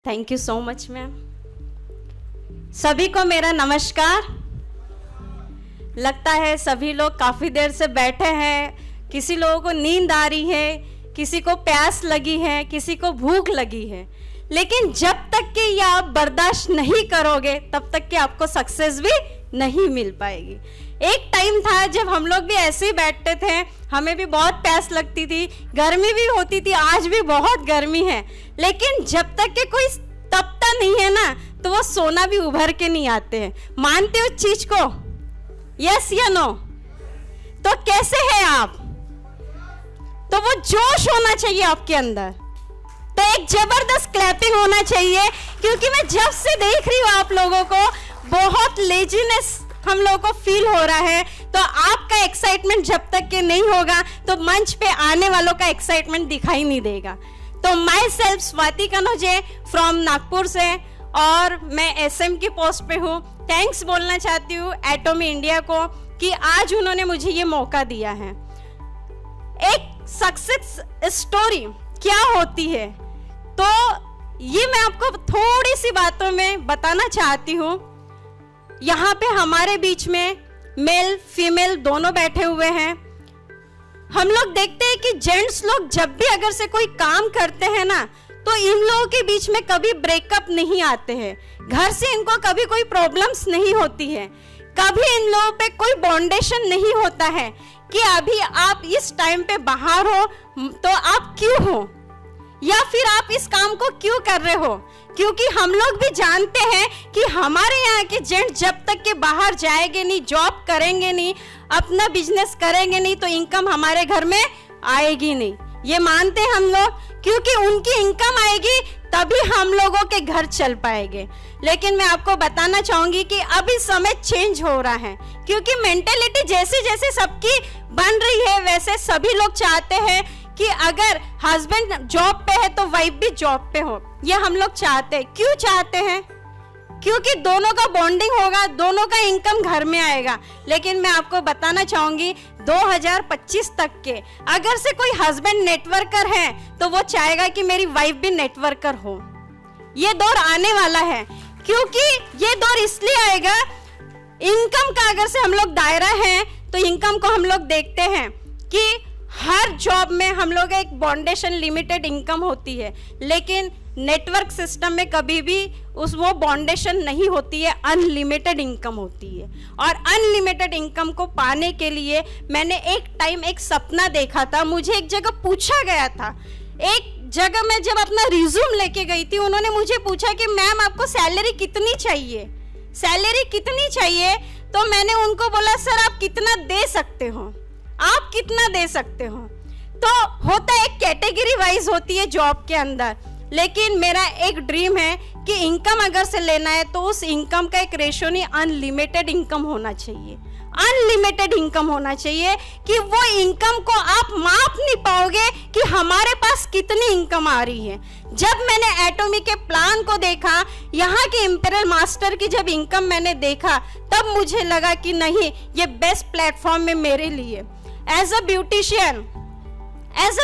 Thank you so much ma'am. सभी को मेरा नमस्कार। लगता है सभी लोग काफ़ी देर से बैठे हैं, किसी लोगों को नींद आ रही है, किसी को प्यास लगी है, किसी को भूख लगी है, लेकिन जब तक कि ये आप बर्दाश्त नहीं करोगे तब तक कि आपको सक्सेस भी नहीं मिल पाएगी। एक टाइम था जब हम लोग भी ऐसे ही बैठते थे, हमें भी बहुत प्यास लगती थी, गर्मी भी होती थी, आज भी बहुत गर्मी है, लेकिन जब तक कि कोई तपता नहीं है ना तो वो सोना भी उभर के नहीं आते हैं। मानते हो इस चीज को? यस या नो? तो कैसे हैं आप? तो वो जोश होना चाहिए आपके अंदर, तो एक जबरदस्त क्लैपिंग होना चाहिए, क्योंकि मैं जब से देख रही हूँ आप लोगों को बहुत लेजीनेस हम लोगों को फील हो रहा है। तो आपका एक्साइटमेंट जब तक के नहीं होगा तो मंच पे आने वालों का एक्साइटमेंट दिखाई नहीं देगा। तो my self Swati Kanoje from Nagpur से, और मैं एसएम की पोस्ट पे हूँ। थैंक्स बोलना चाहती हूँ एटोमी इंडिया को कि आज उन्होंने मुझे ये मौका दिया है। एक सक्सेस स्टोरी क्या होती है तो ये मैं आपको थोड़ी सी बातों में बताना चाहती हूँ। यहाँ पे हमारे बीच में मेल फीमेल दोनों बैठे हुए हैं। हम लोग देखते हैं कि जेंट्स लोग जब भी अगर से कोई काम करते हैं ना तो इन लोगों के बीच में कभी ब्रेकअप नहीं आते हैं, घर से इनको कभी कोई प्रॉब्लम्स नहीं होती है, कभी इन लोगों पे कोई बाउंडेशन नहीं होता है कि अभी आप इस टाइम पे बाहर हो तो आप क्यों हो, या फिर आप इस काम को क्यों कर रहे हो। क्योंकि हम लोग भी जानते हैं कि हमारे यहाँ के जेंट जब तक के बाहर जाएंगे नहीं, जॉब करेंगे नहीं, अपना बिजनेस करेंगे नहीं तो इनकम हमारे घर में आएगी नहीं। ये मानते हैं हम लोग, क्योंकि उनकी इनकम आएगी तभी हम लोगों के घर चल पाएंगे। लेकिन मैं आपको बताना चाहूंगी कि अभी समय चेंज हो रहा है, क्योंकि मेंटेलिटी जैसे जैसे सबकी बन रही है वैसे सभी लोग चाहते हैं कि अगर हस्बैंड जॉब पे है तो वाइफ भी जॉब पे हो। ये हम लोग चाहते हैं। क्यों चाहते हैं? क्योंकि दोनों का बॉन्डिंग होगा, दोनों का इनकम घर में आएगा। लेकिन मैं आपको बताना चाहूंगी 2025 तक के अगर से कोई हस्बैंड नेटवर्कर है तो वो चाहेगा कि मेरी वाइफ भी नेटवर्कर हो। ये दौर आने वाला है, क्योंकि ये दौर इसलिए आएगा, इनकम का अगर से हम लोग दायरा है तो इनकम को हम लोग देखते हैं कि हर जॉब में हम लोग एक बॉन्डेशन लिमिटेड इनकम होती है, लेकिन नेटवर्क सिस्टम में कभी भी वो बॉन्डेशन नहीं होती है, अनलिमिटेड इनकम होती है। और अनलिमिटेड इनकम को पाने के लिए मैंने एक टाइम एक सपना देखा था। मुझे एक जगह पूछा गया था, एक जगह मैं जब अपना रिज्यूम लेके गई थी, उन्होंने मुझे पूछा कि मैम आपको सैलरी कितनी चाहिए, सैलरी कितनी चाहिए। तो मैंने उनको बोला सर आप कितना दे सकते हो, आप कितना दे सकते हो। तो होता है एक कैटेगरी वाइज होती है जॉब के अंदर, लेकिन मेरा एक ड्रीम है कि इनकम अगर से लेना है तो उस इनकम का एक रेशो नहीं, अनलिमिटेड इनकम होना चाहिए। अनलिमिटेड इनकम होना चाहिए कि वो इनकम को आप माप नहीं पाओगे कि हमारे पास कितनी इनकम आ रही है। जब मैंने एटोमी के प्लान को देखा, यहाँ के इंपीरियल मास्टर की जब इनकम मैंने देखा, तब मुझे लगा कि नहीं, ये बेस्ट प्लेटफॉर्म है मेरे लिए। एज अ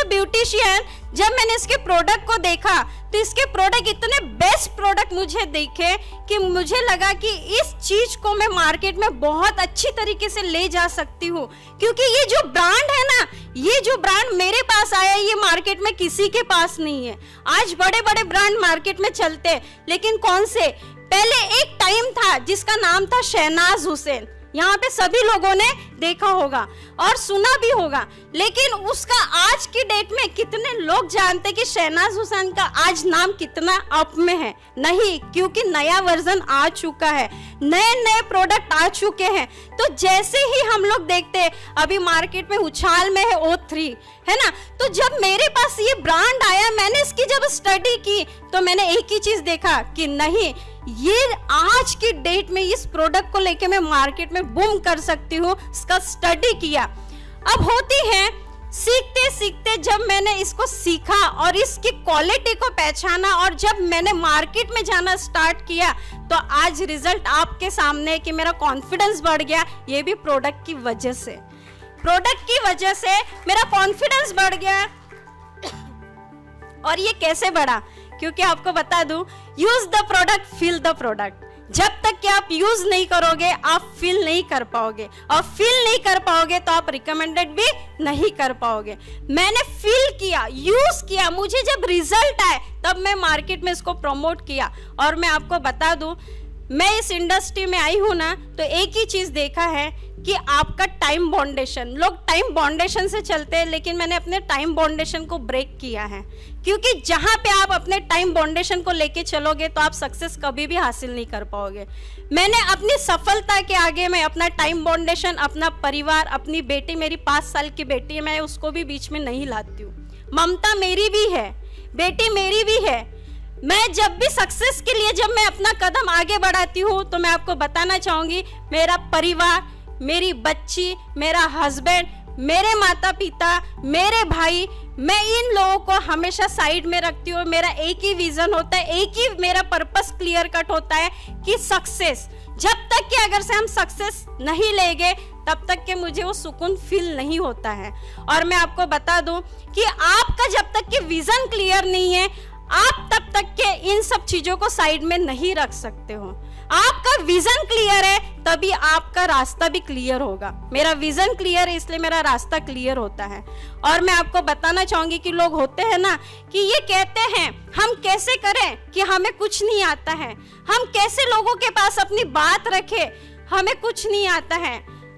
ब्यूटिशियन जब मैंने इसके प्रोडक्ट को देखा तो इसके प्रोडक्ट इतने बेस्ट प्रोडक्ट मुझे दिखे कि मुझे लगा कि इस चीज को मैं मार्केट में बहुत अच्छी तरीके से ले जा सकती हूँ। क्योंकि ये जो ब्रांड है ना, ये जो ब्रांड मेरे पास आया ये मार्केट में किसी के पास नहीं है। आज बड़े बड़े ब्रांड मार्केट में चलते हैं, लेकिन कौन से? पहले एक टाइम था जिसका नाम था शहनाज हुसैन, यहाँ पे सभी लोगों ने देखा होगा और सुना भी होगा, लेकिन उसका आज की डेट में कितने लोग जानते कि शहनाज हुसैन का आज नाम कितना अप में है? नहीं, क्योंकि नया वर्जन आ चुका है, नए नए प्रोडक्ट आ चुके हैं। तो जैसे ही हम लोग देखते हैं अभी मार्केट में उछाल में है O3, है ना। तो जब मेरे पास ये ब्रांड आया, मैंने इसकी जब स्टडी की तो मैंने एक ही चीज देखा कि नहीं, ये आज की डेट में इस प्रोडक्ट को लेके मैं मार्केट में बूम कर सकती हूँ। इसका स्टडी किया। अब होती है सीखते सीखते जब मैंने इसको सीखा और इसकी क्वालिटी को पहचाना और जब मैंने मार्केट में जाना स्टार्ट किया तो आज रिजल्ट आपके सामने है कि मेरा कॉन्फिडेंस बढ़ गया। ये भी प्रोडक्ट की वजह से, प्रोडक्ट की वजह से मेरा कॉन्फिडेंस बढ़ गया। और ये कैसे बढ़ा क्योंकि आपको बता दूं, use the product, feel the product. जब तक कि आप यूज नहीं करोगे आप फील नहीं कर पाओगे, और फील नहीं कर पाओगे तो आप रिकमेंडेड भी नहीं कर पाओगे। मैंने फील किया, यूज किया, मुझे जब रिजल्ट आए तब मैं मार्केट में इसको प्रमोट किया। और मैं आपको बता दूं, मैं इस इंडस्ट्री में आई हूं ना, तो एक ही चीज देखा है कि आपका टाइम बाउंडेशन, लोग टाइम बाउंडेशन से चलते हैं, लेकिन मैंने अपने टाइम बाउंडेशन को ब्रेक किया है। क्योंकि जहां पे आप अपने टाइम बाउंडेशन को लेके चलोगे तो आप सक्सेस कभी भी हासिल नहीं कर पाओगे। मैंने अपनी सफलता के आगे में अपना टाइम बाउंडेशन, अपना परिवार, अपनी बेटी, मेरी 5 साल की बेटी है, मैं उसको भी बीच में नहीं लाती हूँ। ममता मेरी भी है, बेटी मेरी भी है। मैं जब भी सक्सेस के लिए जब मैं अपना कदम आगे बढ़ाती हूँ तो मैं आपको बताना चाहूंगी, मेरा परिवार, मेरी बच्ची, मेरा हस्बैंड, मेरे माता पिता, मेरे भाई, मैं इन लोगों को हमेशा साइड में रखती हूँ। मेरा एक ही विजन होता है, एक ही मेरा पर्पस क्लियर कट होता है कि सक्सेस, जब तक कि अगर से हम सक्सेस नहीं लेंगे तब तक के मुझे वो सुकून फील नहीं होता है। और मैं आपको बता दूं कि आपका जब तक कि विजन क्लियर नहीं है, आप तब तक के इन सब चीजों को साइड में नहीं रख सकते हो। आपका विजन क्लियर है तभी आपका रास्ता भी क्लियर होगा। मेरा विजन क्लियर है इसलिए मेरा रास्ता क्लियर होता है। और मैं आपको बताना चाहूंगी कि लोग होते हैं ना कि ये कहते हैं हम कैसे करें कि हमें कुछ नहीं आता है, हम कैसे लोगों के पास अपनी बात रखें, हमें कुछ नहीं आता है।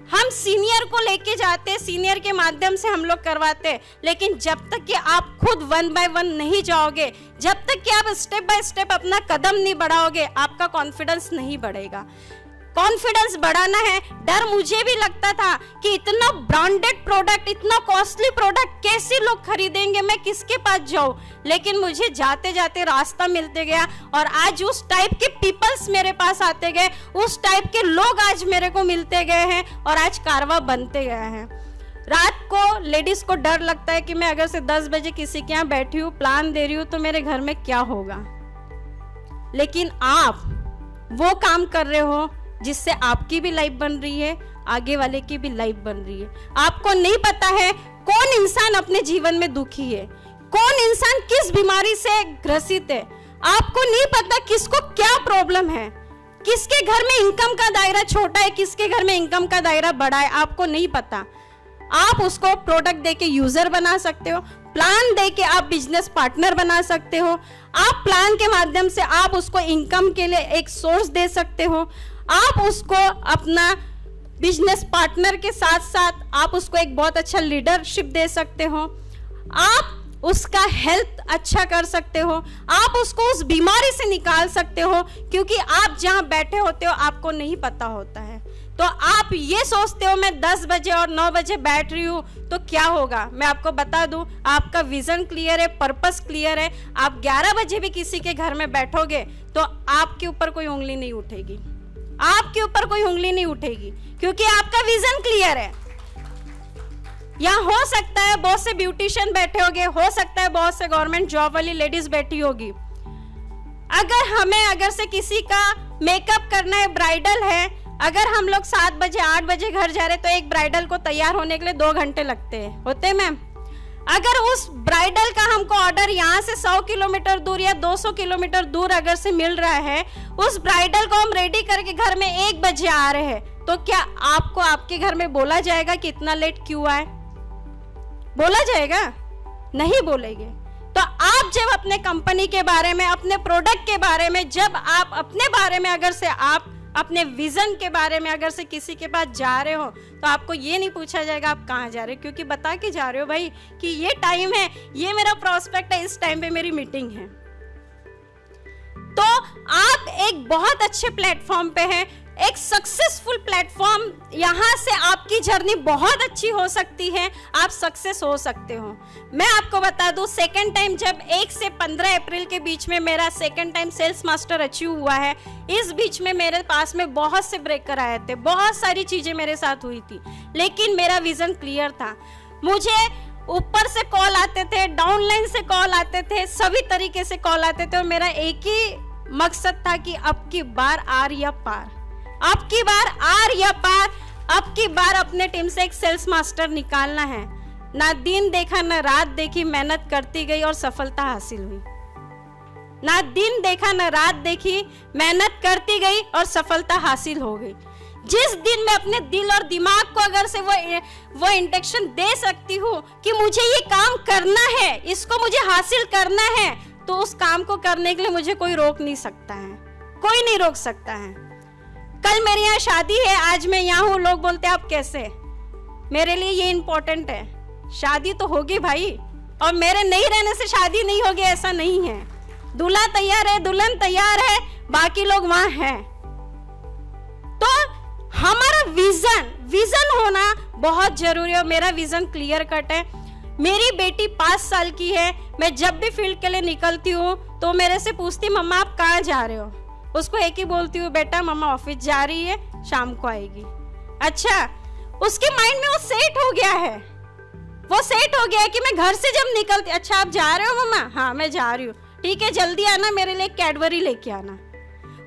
हम सीनियर को लेके जाते, सीनियर के माध्यम से हम लोग करवाते, लेकिन जब तक कि आप खुद 1 by 1 नहीं जाओगे, जब तक कि आप स्टेप बाय स्टेप अपना कदम नहीं बढ़ाओगे, आपका कॉन्फिडेंस नहीं बढ़ेगा। कॉन्फिडेंस बढ़ाना है। डर मुझे भी लगता था कि इतना ब्रांडेड प्रोडक्ट, इतना कॉस्टली प्रोडक्ट कैसे लोग खरीदेंगे, मैं किसके पास जाऊं, लेकिन मुझे जाते जाते रास्ता मिलते गया और आज उस टाइप के पीपल्स मेरे पास आते गए, उस टाइप के लोग आज मेरे को मिलते गए हैं और आज कारवा बनते गए हैं। रात को लेडीज को डर लगता है कि मैं अगर से 10 बजे किसी के यहाँ बैठी हूँ, प्लान दे रही हूँ, तो मेरे घर में क्या होगा। लेकिन आप वो काम कर रहे हो जिससे आपकी भी लाइफ बन रही है, आगे वाले की भी लाइफ बन रही है। आपको नहीं पता है कौन इंसान अपने जीवन में दुखी है, कौन इंसान किस बीमारी से ग्रसित है। आपको नहीं पता किसको क्या प्रॉब्लम है, किसके घर में इनकम का दायरा छोटा है, किसके घर में इनकम का दायरा बड़ा है, आपको नहीं पता। आप उसको प्रोडक्ट देके यूजर बना सकते हो, प्लान देके आप बिजनेस पार्टनर बना सकते हो। आप प्लान के माध्यम से आप उसको इनकम के लिए एक सोर्स दे सकते हो। आप उसको अपना बिजनेस पार्टनर के साथ साथ आप उसको एक बहुत अच्छा लीडरशिप दे सकते हो। आप उसका हेल्थ अच्छा कर सकते हो, आप उसको उस बीमारी से निकाल सकते हो, क्योंकि आप जहां बैठे होते हो आपको नहीं पता होता है। तो आप ये सोचते हो मैं 10 बजे और 9 बजे बैठ रही हूँ तो क्या होगा। मैं आपको बता दूं, आपका विजन क्लियर है, पर्पस क्लियर है। आप 11 बजे भी किसी के घर में बैठोगे तो आपके ऊपर कोई उंगली नहीं उठेगी, आपके ऊपर कोई उंगली नहीं उठेगी, क्योंकि आपका विजन क्लियर है। यहाँ हो सकता है बहुत से ब्यूटिशियन बैठे होंगे, हो सकता है बहुत से गवर्नमेंट जॉब वाली लेडीज बैठी होगी। अगर से किसी का मेकअप करना है, ब्राइडल है, अगर हम लोग 7 बजे 8 बजे घर जा रहे तो एक ब्राइडल को तैयार होने के लिए 2 घंटे लगते हैं, होते हैं मैम। अगर उस ब्राइडल का हमको ऑर्डर यहाँ से 100 किलोमीटर दूर या 200 किलोमीटर दूर अगर से मिल रहा है, उस ब्राइडल को हम रेडी करके घर में 1 बजे आ रहे हैं, तो क्या आपको आपके घर में बोला जाएगा कि इतना लेट क्यों आए? बोला जाएगा? नहीं बोलेंगे। तो आप जब अपने कंपनी के बारे में, अपने प्रोडक्ट के बारे में, जब आप अपने बारे में अगर से आप अपने विजन के बारे में अगर से किसी के पास जा रहे हो तो आपको ये नहीं पूछा जाएगा आप कहाँ जा रहे हो, क्योंकि बता के जा रहे हो भाई कि ये टाइम है, ये मेरा प्रोस्पेक्ट है, इस टाइम पे मेरी मीटिंग है। तो आप एक बहुत अच्छे प्लेटफॉर्म पे हैं, एक सक्सेसफुल प्लेटफॉर्म। यहाँ से आपकी जर्नी बहुत अच्छी हो सकती है, आप सक्सेस हो सकते हो। मैं आपको बता दूं, सेकंड टाइम जब 1 से 15 अप्रैल के बीच में मेरा second time sales master achieve हुआ है, इस बीच में मेरे पास में बहुत से ब्रेकर आए थे, बहुत सारी चीजें मेरे साथ हुई थी, लेकिन मेरा विजन क्लियर था। मुझे ऊपर से कॉल आते थे, डाउनलाइन से कॉल आते थे, सभी तरीके से कॉल आते थे, और मेरा एक ही मकसद था कि अब की बार आर या पार, अब की बार आर या पार, अब की बार अपने टीम से एक सेल्स मास्टर निकालना है। ना दिन देखा ना रात देखी, मेहनत करती गई और सफलता हासिल हुई। ना दिन देखा ना रात देखी, मेहनत करती गई और सफलता हासिल हो गई। जिस दिन मैं अपने दिल और दिमाग को अगर से वो इंडक्शन दे सकती हूँ कि मुझे ये काम करना है, इसको मुझे हासिल करना है, तो उस काम को करने के लिए मुझे कोई रोक नहीं सकता है, कोई नहीं रोक सकता है। कल मेरे यहाँ शादी है, आज मैं यहाँ हूँ, लोग बोलते हैं आप कैसे, मेरे लिए ये इंपॉर्टेंट है। शादी तो होगी भाई, और मेरे नहीं रहने से शादी नहीं होगी ऐसा नहीं है। दूल्हा तैयार है, दुल्हन तैयार है, बाकी लोग वहां हैं। तो हमारा विजन होना बहुत जरूरी है। मेरा विजन क्लियर कट है। मेरी बेटी 5 साल की है। मैं जब भी फील्ड के लिए निकलती हूँ तो मेरे से पूछती, मम्मा आप कहाँ जा रहे हो? उसको एक ही बोलती हूँ, बेटा मम्मा ऑफिस जा रही है, शाम को आएगी। अच्छा, उसके माइंड में वो सेट हो गया है, वो सेट हो गया है कि मैं घर से जब निकलती, अच्छा आप जा रहे हो मम्मा? हाँ मैं जा रही हूँ, ठीक है जल्दी आना, मेरे लिए कैडबरी लेके आना।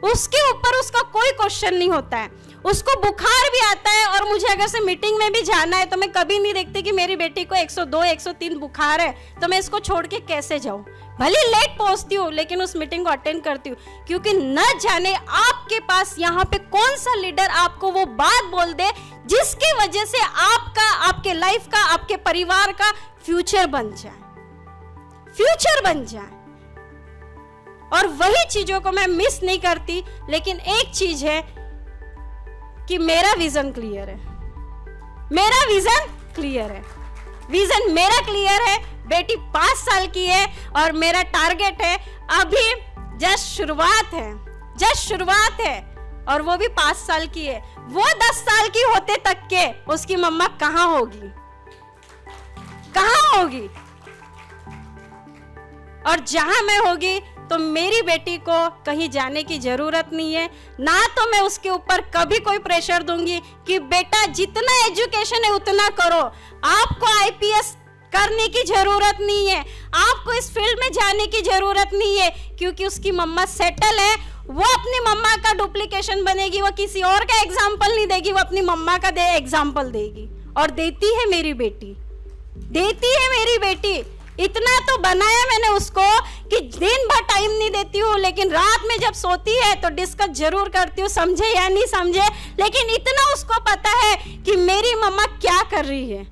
उसके ऊपर उसका कोई क्वेश्चन नहीं होता है। उसको बुखार भी आता है और मुझे अगर से मीटिंग में भी जाना है तो मैं कभी नहीं देखती कि मेरी बेटी को 102 103 बुखार है तो मैं इसको छोड़ के कैसे जाऊं। भले लेट पहुंचती हूँ लेकिन उस मीटिंग को अटेंड करती हूँ, क्योंकि न जाने आपके पास यहाँ पे कौन सा लीडर आपको वो बात बोल दे जिसकी वजह से आपका, आपके लाइफ का, आपके परिवार का फ्यूचर बन जाए। और वही चीजों को मैं मिस नहीं करती। लेकिन एक चीज है कि मेरा विजन क्लियर है, मेरा विजन क्लियर है, विजन मेरा क्लियर है। बेटी 5 साल की है और मेरा टारगेट है, अभी जस्ट शुरुआत है और वो भी 5 साल की है। वो 10 साल की होते तक के उसकी मम्मा कहाँ होगी, और जहां मैं होगी तो मेरी बेटी को कहीं जाने की जरूरत नहीं है। ना तो मैं उसके ऊपर कभी कोई प्रेशर दूंगी कि बेटा जितना एजुकेशन है उतना करो, आपको आईपीएस करने की जरूरत नहीं है, आपको इस फील्ड में जाने की जरूरत नहीं है, क्योंकि उसकी मम्मा सेटल है। वो अपनी मम्मा का डुप्लीकेशन बनेगी, वो किसी और का एग्जाम्पल नहीं देगी, वो अपनी मम्मा का एग्जाम्पल देगी। और देती है मेरी बेटी। इतना तो बनाया मैंने उसको कि दिन भर टाइम नहीं देती हूँ, लेकिन रात में जब सोती है तो डिस्कस जरूर करती हूँ, समझे या नहीं समझे, लेकिन इतना उसको पता है कि मेरी मम्मा क्या कर रही है।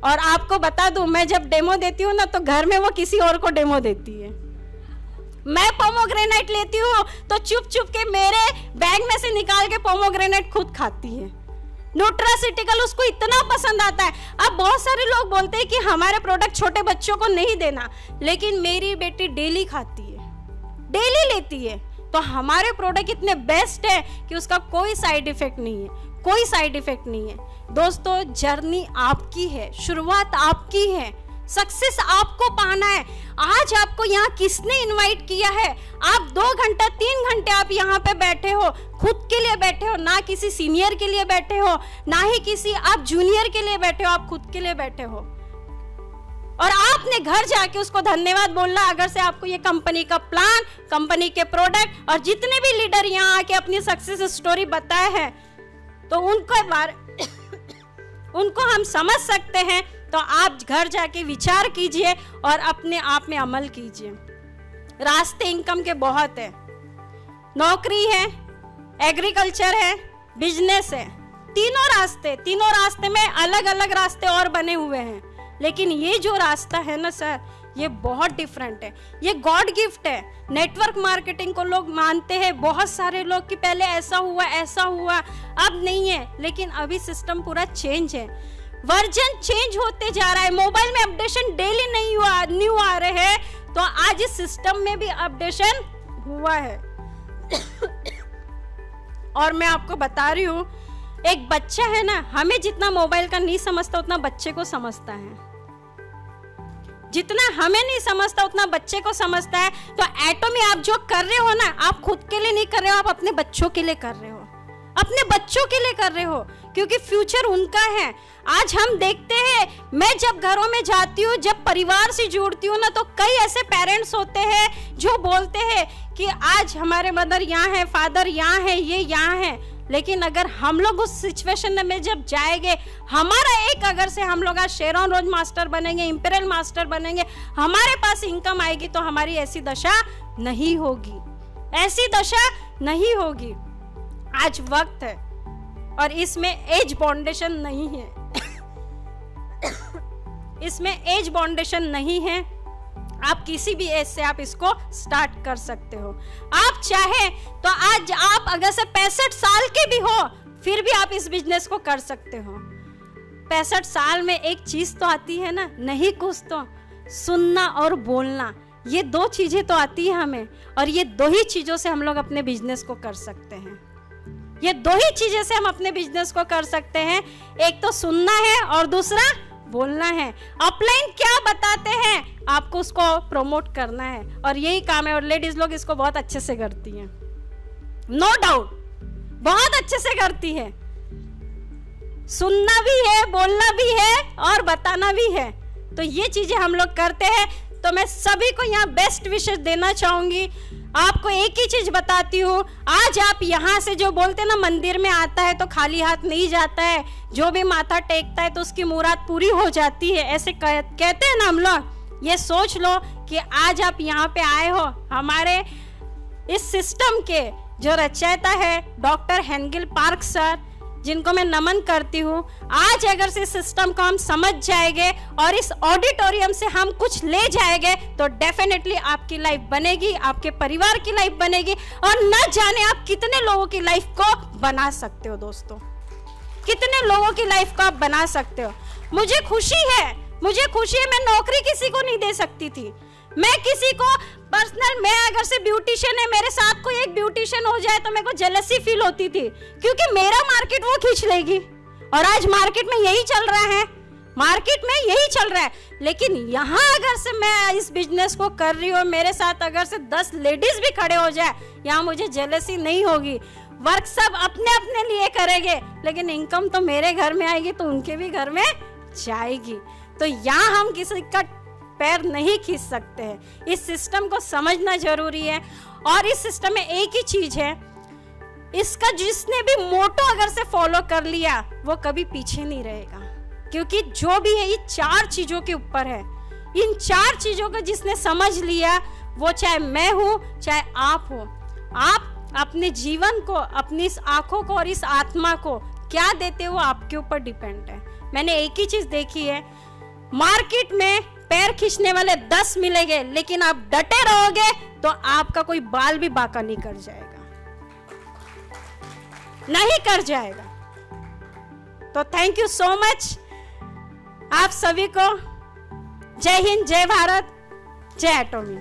और आपको बता दूं, मैं जब डेमो देती हूँ ना तो घर में वो किसी और को डेमो देती है। मैं पोमोग्रेनेट लेती हूँ तो चुप चुप के मेरे बैग में से निकाल के पोमोग्रेनेट खुद खाती है। न्यूट्रासिटिकल उसको इतना पसंद आता है। अब बहुत सारे लोग बोलते हैं कि हमारे प्रोडक्ट छोटे बच्चों को नहीं देना, लेकिन मेरी बेटी डेली खाती है, डेली लेती है। तो हमारे प्रोडक्ट इतने बेस्ट है कि उसका कोई साइड इफेक्ट नहीं है, दोस्तों जर्नी आपकी है, शुरुआत आपकी है, सक्सेस आपको पाना है। आज आपको यहाँ किसने इनवाइट किया है? आप 2 घंटा 3 घंटे आप यहाँ पे बैठे हो, खुद के लिए बैठे हो, ना किसी सीनियर के लिए बैठे हो, ना ही किसी आप जूनियर के लिए बैठे हो, आप खुद के लिए बैठे हो। और आपने घर जाके उसको धन्यवाद बोलना। अगर से आपको ये कंपनी का प्लान, कंपनी के प्रोडक्ट और जितने भी लीडर यहाँ आके अपनी सक्सेस स्टोरी बताए हैं तो उनको हम समझ सकते हैं। तो आप घर जाके विचार कीजिए और अपने आप में अमल कीजिए। रास्ते इनकम के बहुत है, नौकरी है, एग्रीकल्चर है, बिजनेस है, तीनों रास्ते में अलग अलग रास्ते और बने हुए हैं। लेकिन ये जो रास्ता है ना सर, ये बहुत डिफरेंट है, ये गॉड गिफ्ट है। नेटवर्क मार्केटिंग को लोग मानते हैं, बहुत सारे लोग कि पहले ऐसा हुआ, अब नहीं है, लेकिन अभी सिस्टम पूरा चेंज है, वर्जन चेंज होते जा रहा है। मोबाइल में अपडेशन डेली न्यू आ रहे हैं, तो आज इस सिस्टम में भी अपडेशन हुआ है। और मैं आपको बता रही हूँ, एक बच्चा है ना, हमें जितना मोबाइल का नहीं समझता उतना बच्चे को समझता है, जितना हमें नहीं समझता उतना बच्चे को समझता है। तो एटॉमी आप जो कर रहे हो ना, आप खुद के लिए नहीं कर रहे हो, आप अपने बच्चों के लिए कर रहे हो, अपने बच्चों के लिए कर रहे हो। क्योंकि फ्यूचर उनका है। आज हम देखते हैं, मैं जब घरों में जाती हूँ, जब परिवार से जुड़ती हूँ ना, तो कई ऐसे पेरेंट्स होते हैं जो बोलते हैं कि आज हमारे मदर यहाँ है, फादर यहाँ है, ये यहाँ है, लेकिन अगर हम लोग उस सिचुएशन में जब जाएंगे, हमारा एक अगर से हम लोग आज शेरॉन रोज मास्टर बनेंगे, इंपीरियल मास्टर बनेंगे, हमारे पास इनकम आएगी, तो हमारी ऐसी दशा नहीं होगी, ऐसी दशा नहीं होगी। आज वक्त है और इसमें एज बाउंडेशन नहीं है, इसमें एज बाउंडेशन नहीं है। आप किसी भी एज से आप इसको स्टार्ट कर सकते हो। आप चाहे तो आज आप अगर से 65 साल के भी हो, फिर भी आप इस बिजनेस को कर सकते हो। 65 साल में एक चीज तो आती है ना, नहीं कुछ तो सुनना और बोलना, ये 2 चीजें तो आती है हमें, और ये 2 ही चीजों से हम लोग अपने बिजनेस को कर सकते हैं। ये 2 ही चीजें से हम अपने बिजनेस को कर सकते हैं, एक तो सुनना है और दूसरा बोलना है। अपलाइन क्या बताते हैं, आपको उसको प्रमोट करना है, और यही काम है। और लेडीज लोग इसको बहुत अच्छे से करती हैं, नो डाउट, बहुत अच्छे से करती है। सुनना भी है, बोलना भी है और बताना भी है, तो ये चीजें हम लोग करते हैं। तो मैं सभी को यहाँ बेस्ट विशेष देना चाहूंगी। आपको एक ही चीज बताती हूँ, आज आप यहाँ से जो बोलते हैं ना, मंदिर में आता है तो खाली हाथ नहीं जाता है, जो भी माथा टेकता है तो उसकी मुराद पूरी हो जाती है, ऐसे कहते हैं ना हम लोग। ये सोच लो कि आज आप यहाँ पे आए हो, हमारे इस सिस्टम के जो रचयिता है डॉक्टर हेंगल पार्क सर, जिनको मैं नमन करती हूँ। आज अगर से सिस्टम को हम समझ जाएंगे और इस ऑडिटोरियम से हम कुछ ले जाएंगे, तो डेफिनेटली आपकी लाइफ बनेगी, आपके परिवार की लाइफ बनेगी, और न जाने आप कितने लोगों की लाइफ को बना सकते हो। दोस्तों, कितने लोगों की लाइफ को आप बना सकते हो। मुझे खुशी है, मैं नौकरी किसी को नहीं दे सकती थी, मैं किसी को पर्सनल, मैं अगर से ब्यूटिशियन है, मेरे साथ कोई एक ब्यूटिशियन हो जाए तो मेरे को जेलसी फील होती थी, क्योंकि मेरा मार्केट वो खींच लेगी। और आज मार्केट में यही चल रहा है, मार्केट में यही चल रहा है। लेकिन यहाँ अगर से मैं इस बिजनेस को कर रही हूँ, मेरे साथ अगर से 10 लेडीज भी खड़े हो जाए, यहाँ मुझे जेलसी नहीं होगी। वर्क सब अपने अपने लिए करेंगे, लेकिन इनकम तो मेरे घर में आएगी तो उनके भी घर में जाएगी। तो यहाँ हम किसी का पैर नहीं खींच सकते हैं। इस सिस्टम को समझना जरूरी है। और इस सिस्टम में एक ही चीज है, इसका जिसने भी मोटो अगर से फॉलो कर लिया, वो कभी पीछे नहीं रहेगा, क्योंकि जो भी है ये 4 चीजों के ऊपर है। इन 4 चीजों को जिसने समझ लिया, वो चाहे मैं हूं चाहे आप हो, आप अपने जीवन को, अपनी इस आंखों को और इस आत्मा को क्या देते हो, आपके ऊपर डिपेंड है। मैंने एक ही चीज देखी है, मार्केट में पैर खींचने वाले 10 मिलेंगे, लेकिन आप डटे रहोगे तो आपका कोई बाल भी बांका नहीं कर जाएगा, नहीं कर जाएगा। तो थैंक यू सो मच आप सभी को। जय हिंद, जय भारत, जय एटॉमी।